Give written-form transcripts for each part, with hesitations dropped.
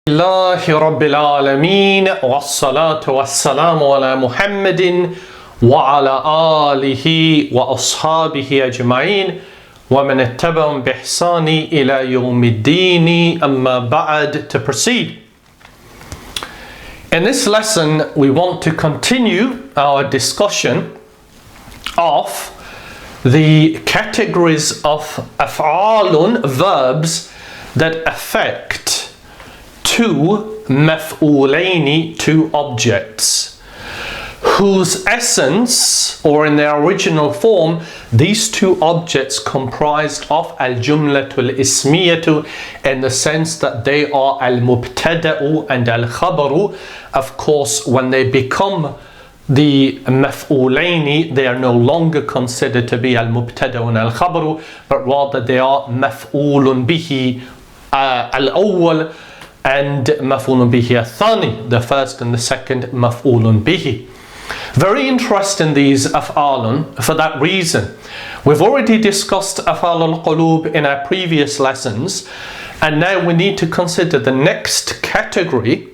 الله رب العالمين والصلاة والسلام على محمد وعلى آله وأصحابه أجمعين ومن اتبعهم بإحسان إلى يوم الدين أما بعد. To proceed. In this lesson we want to continue our discussion of the categories of أفعال, verbs that affect two مفعولين, two objects, whose essence, or in their original form, these two objects comprised of al-jumlatul ismiyatu, in the sense that they are al-mubtada'u and al-khabaru. Of course, when they become the maf'ulaini, they are no longer considered to be al-mubtada'u and al-khabaru, but rather they are maf'ulun bihi al-awwal and maf'ulun bihi al-thani, the first and the second maf'ulun bihi. Very interesting, these af'alun, for that reason. We've already discussed af'al al-qulub in our previous lessons, and now we need to consider the next category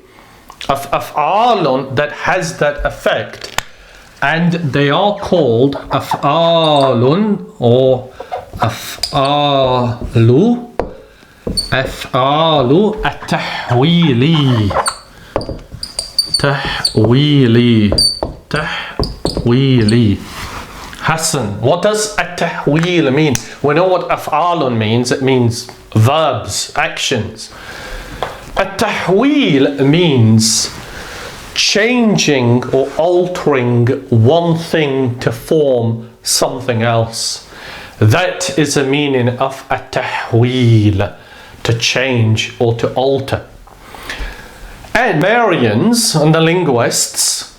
of af'alun that has that effect, and they are called af'alun or af'alu التحويلي. تحويلي. Hassan, what does التحويل mean? We know what أفعال means. It means verbs, actions. التحويل means changing or altering one thing to form something else. That is the meaning of التحويل, to change or to alter. And Marians and the linguists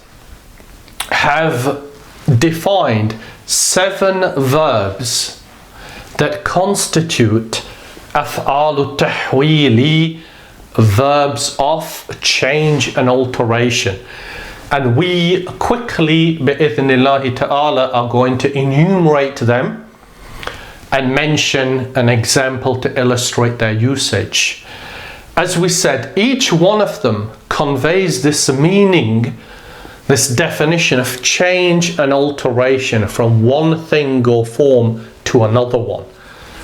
have defined 7 verbs that constitute أفعال التحويل, verbs of change and alteration. And we quickly, بإذن الله تعالى, are going to enumerate them and mention an example to illustrate their usage. As we said, each one of them conveys this meaning, this definition of change and alteration from one thing or form to another one.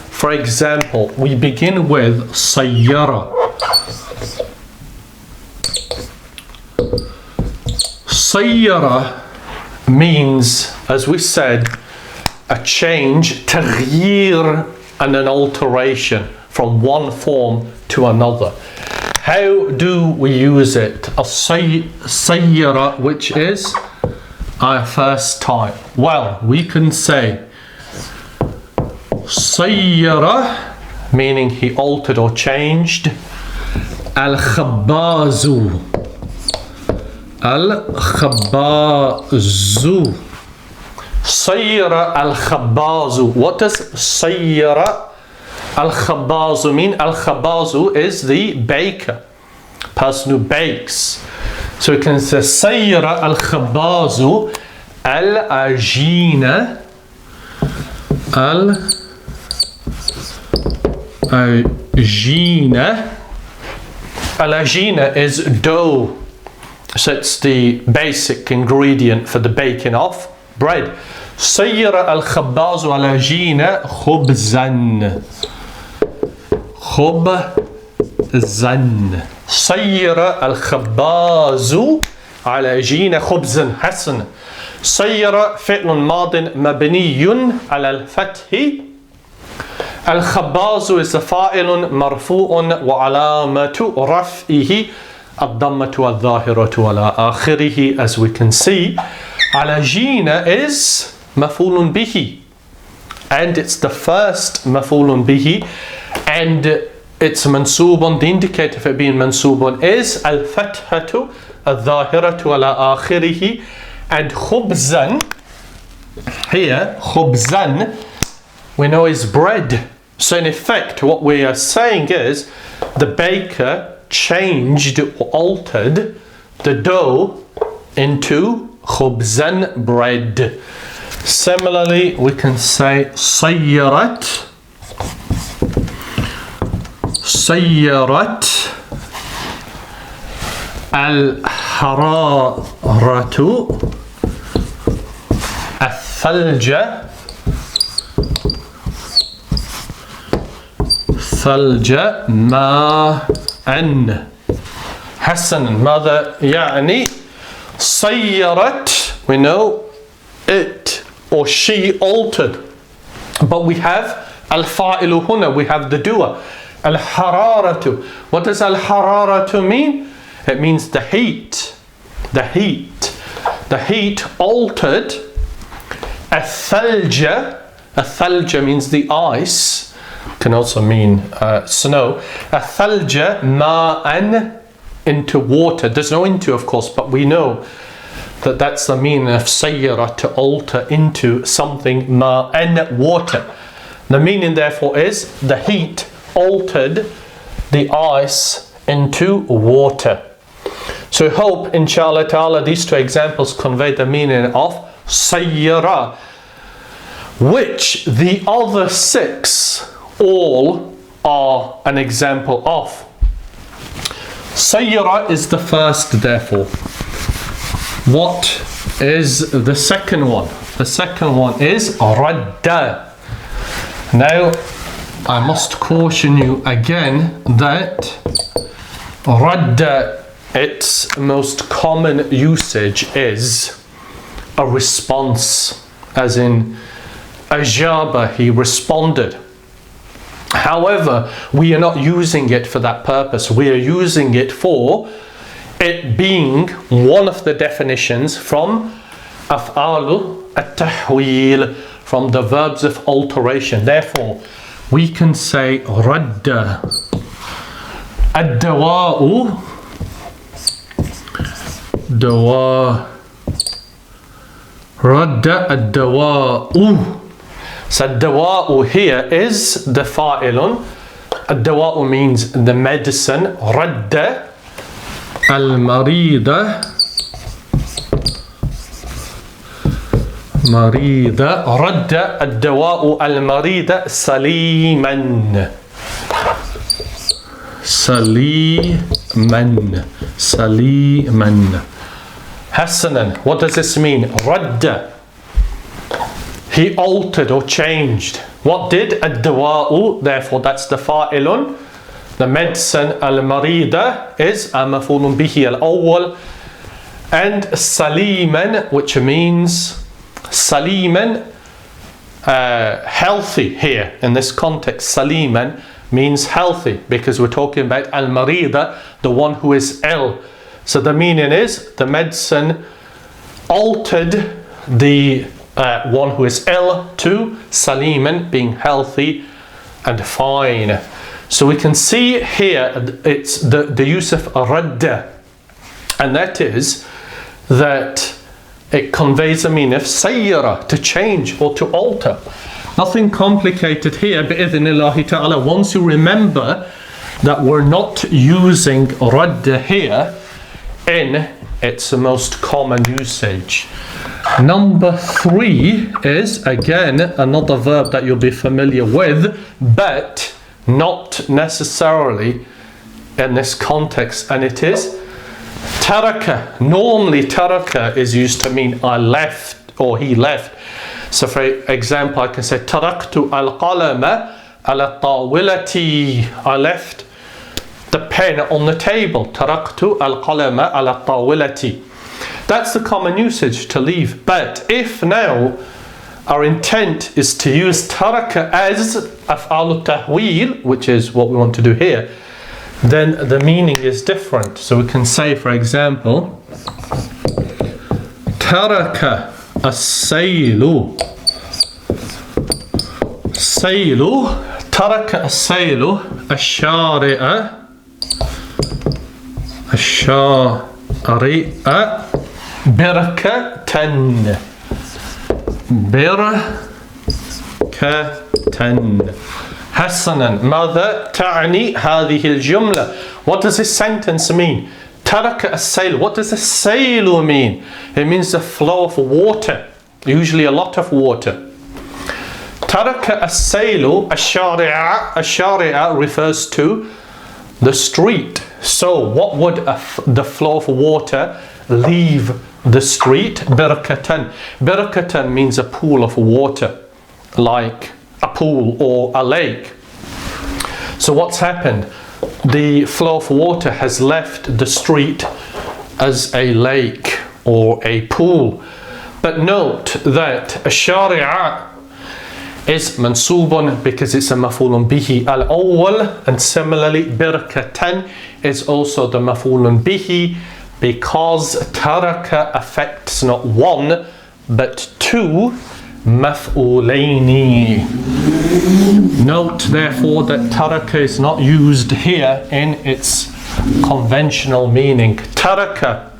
For example, we begin with sayyara. Sayyara means, as we said, a change, تغيير, and an alteration from one form to another. How do we use it? السيارة, which is our first type. Well, we can say سيارة, meaning he altered or changed. الخباز. الخباز. Sayyara al-khabazu. What does sayyara al-khabazu mean? Al-khabazu is the baker, person who bakes. So we can say sayyara al-khabazu al-ajina. Al-ajina. Al-ajina is dough. So it's the basic ingredient for the baking of bread. سير الخباز العجين خبزا. خبزا. سير الخباز العجين خبزا. حسن. سير فعل ماض مبني على الفتح. الخباز is فاعل مرفوع وعلامة رفعه الضمة الظاهرة على آخره, as we can see. Al-ajina is maf'ulun bihi, and it's the first maf'ulun bihi, and it's mansubun. The indicator for being mansubun is al-fathatu al-dhahiratu ala akhirihi. And khubzan, here khubzan, we know is bread. So in effect what we are saying is the baker changed or altered the dough into khubzan, bread. Similarly, we can say sayyarat الحرارة الثلج ماء. حسنا. ماذا يعني؟ صيرت, we know it or she altered, but we have al-fa'ilu huna, we have the doer. Al-hararatu. What does al-hararatu mean? It means the heat. The heat. The heat altered. Al-thalja. Al-thalja means the ice. Can also mean snow. Al-thalja ma'an, into water. There's no into, of course, but we know that that's the meaning of sayyara, to alter into something, ma'an, water. The meaning therefore is the heat altered the ice into water. So I hope, inshallah ta'ala, these two examples convey the meaning of sayyara, which the other 6 all are an example of. Sayyara is the first, therefore. What is the second one? The second one is radda. Now, I must caution you again that radda, its most common usage is a response, as in ajaba, he responded. However, we are not using it for that purpose. We are using it for it being one of the definitions from أفعال التحويل, from the verbs of alteration. Therefore, we can say radda الدواء دواء radda الدواء. So الدواء here is the fa'ilun. الدواء means the medicine. radda المريضة مريضة. رد الدواء المريضة سليما. سليما. حسنا. What does this mean? رد, he altered or changed. What did الدواء? Therefore that's the fa'ilun. The medicine al-marida is maf'ulun bihi al-awwal, and saliman, which means saliman, healthy here in this context. Saliman means healthy because we're talking about al-marida, the one who is ill. So the meaning is the medicine altered the one who is ill to saliman, being healthy and fine. So we can see here it's the use of radda, and that is that it conveys a meaning of sayyara, to change or to alter. Nothing complicated here, bi'idhnillahi ta'ala, once you remember that we're not using radda here in its most common usage. Number 3 is again another verb that you'll be familiar with, but not necessarily in this context, and it is taraka. Normally taraka is used to mean I left or he left. So for example, I can say taraktu al-qalama ala tawilati. I left the pen on the table. Taraktu al-qalama ala tawilati. That's the common usage, to leave. But if now our intent is to use taraka as أفعال التحويل, which is what we want to do here, then the meaning is different. So we can say, for example, taraka السيل taraka السيل الشارع بركة حسنا. ماذا تعني هذه الجملة? What does this sentence mean? ترك السيل. What does the sail mean? It means the flow of water, usually a lot of water. ترك السيل الشارع. الشارع refers to the street. So what would the flow of water leave the street? Birkatan. Birkatan means a pool of water, like a pool or a lake. So what's happened? The flow of water has left the street as a lake or a pool. But note that الشارع is mansubun because it's a maf'ulun bihi al-awwal, and similarly birkatan is also the maf'ulun bihi because taraka affects not one but two maf'ulaini. Note therefore that taraka is not used here in its conventional meaning. Taraka.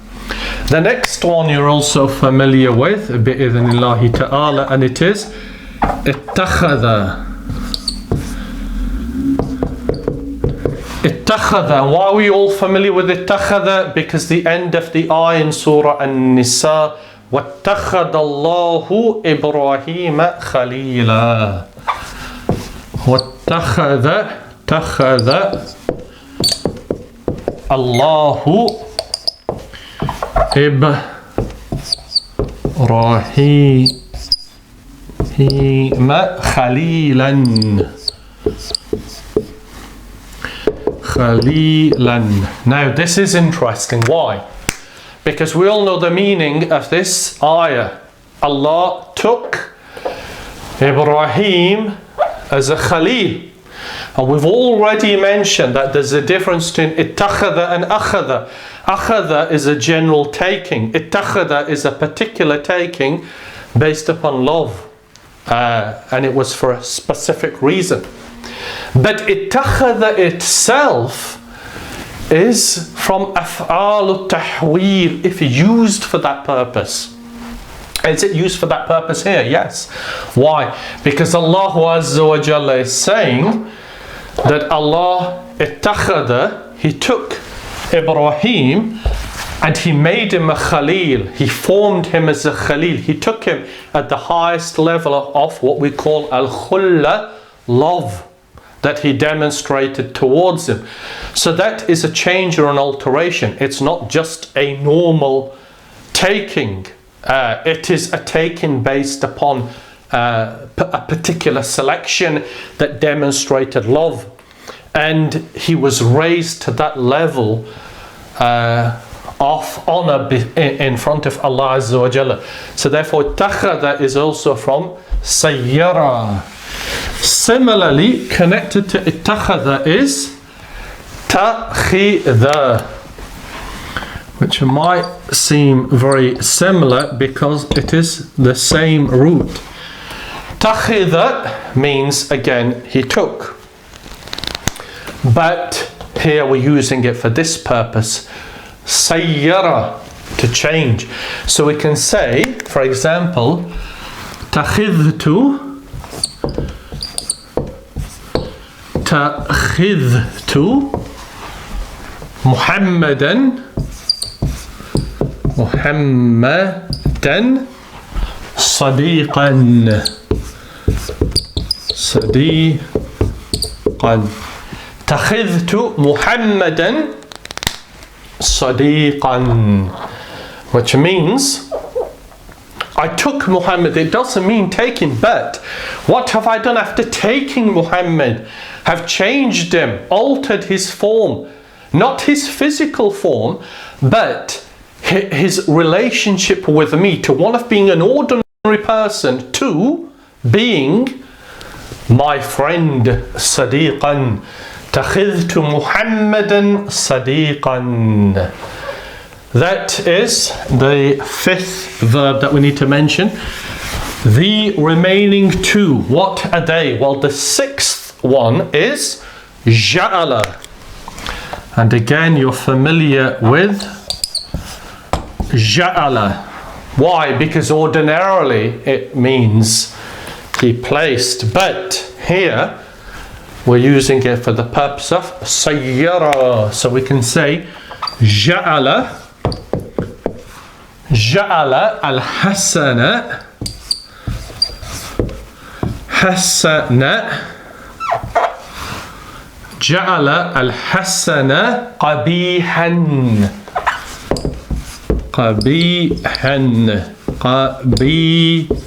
The next one you're also familiar with bi'idhnillahi ta'ala, and it is ittakhadha. Ittakhadha. Why are we all familiar with ittakhadha? Because the end of the ayah in Surah An-Nisa, وَاتَّخَذَ اللَّهُ إِبْرَاهِيمَ خَلِيلًا. وَاتَّخَذَ اللَّهُ إبراهيم خليلا. Now this is interesting. Why? Because we all know the meaning of this ayah. Allah took Ibrahim as a Khalil. And we've already mentioned that there's a difference between ittakhadha and akhadha. Akhadha is a general taking. Ittakhadha is a particular taking based upon love. And it was for a specific reason. But ittakhadha itself is from أفعال التحويل, if used for that purpose. Is it used for that purpose here? Yes. Why? Because Allah Azza wa Jalla is saying that Allah ittakhadha, He took Ibrahim and He made him a Khalil. He formed him as a Khalil. He took him at the highest level of what we call al-khulla, love, that He demonstrated towards him. So that is a change or an alteration. It's not just a normal taking. It is a taking based upon a particular selection that demonstrated love. And he was raised to that level of honor in front of Allah Azza wa Jalla. So therefore, takhada is also from sayyara. Similarly, connected to ittakhadha is takhidha, which might seem very similar because it is the same root. Takhidha means, again, he took. But here we're using it for this purpose. Sayyara, to change. So we can say, for example, takhidhtu Muhammadan Sadiqan. Takhidhtu Muhammadan Sadiqan, which means I took Muhammad. It doesn't mean taking, but what have I done after taking Muhammad? Have changed him, altered his form, not his physical form, but his relationship with me, to one of being an ordinary person to being my friend, Sadiqan. Takhidhtu Muhammadan Sadiqan. That is the fifth verb that we need to mention. The remaining two, what are they? Well, the sixth one is ja'ala. And again, you're familiar with ja'ala. Why? Because ordinarily it means he placed, but here we're using it for the purpose of sayyara. So we can say ja'ala al-hasana جعل الحسن قبيحا. قبيحا. قبيحا.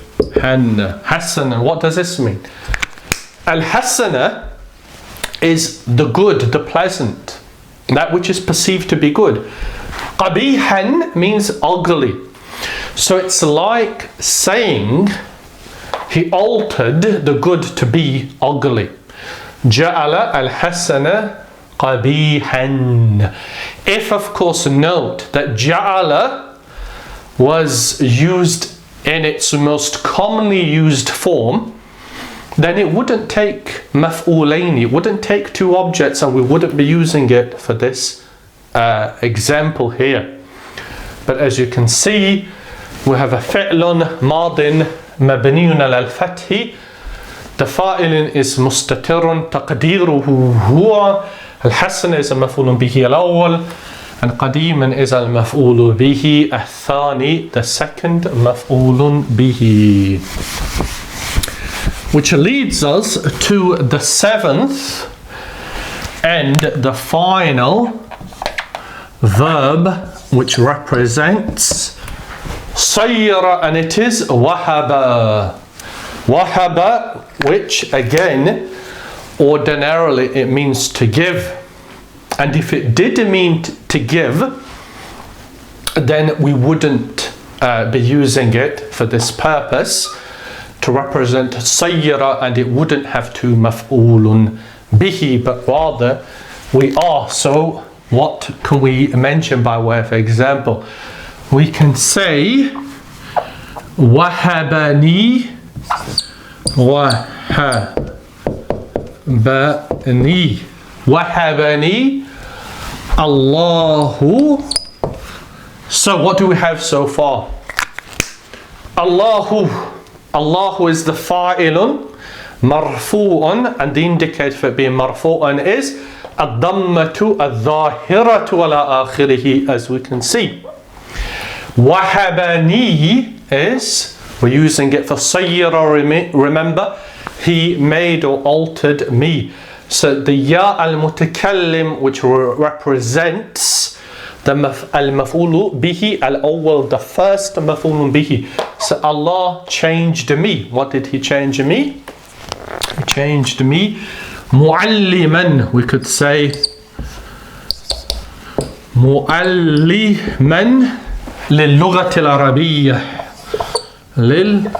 حسنا. What does this mean? Al-Hasana is the good, the pleasant, that which is perceived to be good. Qabihan means ugly. So it's like saying he altered the good to be ugly. Ja'ala al-hasana qabihan. If, of course, note that ja'ala was used in its most commonly used form, then it wouldn't take maf'ulaini, it wouldn't take two objects, and we wouldn't be using it for this example here. But as you can see, we have a fi'lun madin mabniyun al-fathi. The fa'ilin is mustatirun taqdiruhu huwa. Al-hasan is a maf'ulun bihi al-awwal, and qadiman is al-maf'ulu bihi al-thani, the second maf'ulun bihi. Which leads us to the seventh and the final verb, which represents sayyara, and it is wahaba. Wahaba, which again, ordinarily it means to give. And if it did mean to give, then we wouldn't be using it for this purpose, to represent sayyara, and it wouldn't have to maf'ulun bihi, but rather we are. So what can we mention by way of example? We can say wahabani, wahabani, wahabani Allahu. So what do we have so far? Allahu. Allahu is the fa'ilun marfu'un, and the indicator for it being marfu'un is ad-dammatu ad-dhahiratu ala akhirihi, as we can see. Wahabani is, we're using it for sayyara, remember, he made or altered me. So the ya al-mutakallim, which represents the al-maf'ulu bihi al-awwal, the first maf'ulun bihi. So Allah changed me. What did he change me? He changed me mu'alliman. We could say mu'alliman للغة العربية. للغة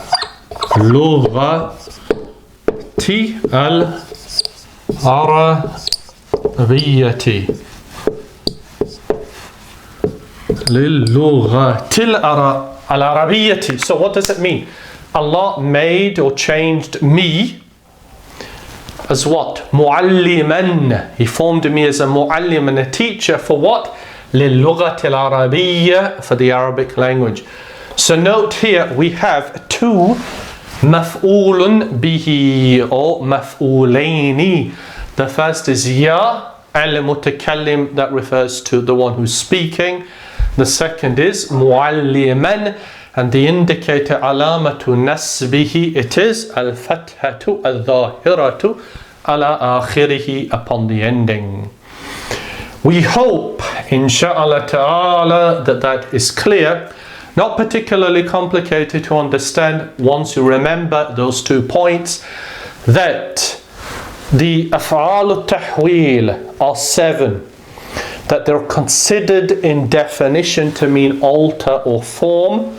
العربية. للغة العربية. So what does it mean? Allah made or changed me as what? Mu'alliman. He formed me as a mu'allim and a teacher for what? للغة العربية, for the Arabic language. So note here we have two maf'ulun bihi or maf'ulaini. The first is ya al-mutakallim, that refers to the one who's speaking. The second is mu'alliman, and the indicator alamatu nasbihi, it is al-fathatu al-dhahiratu ala akhirihi, upon the ending. We hope, insha'Allah ta'ala, that is clear. Not particularly complicated to understand once you remember those 2 points, that the أفعال التحويل are 7, that they're considered in definition to mean alter or form.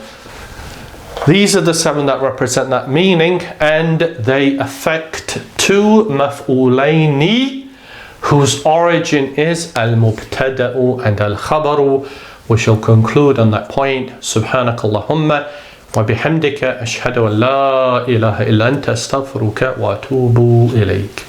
These are the 7 that represent that meaning, and they affect 2 maf'ulaini, whose origin is al-mubtada'u and al-khabaru. We shall conclude on that point. Subhanakallahumma wa bihamdika ashhadu an la ilaha illa anta astaghfiruka wa atubu ilayk.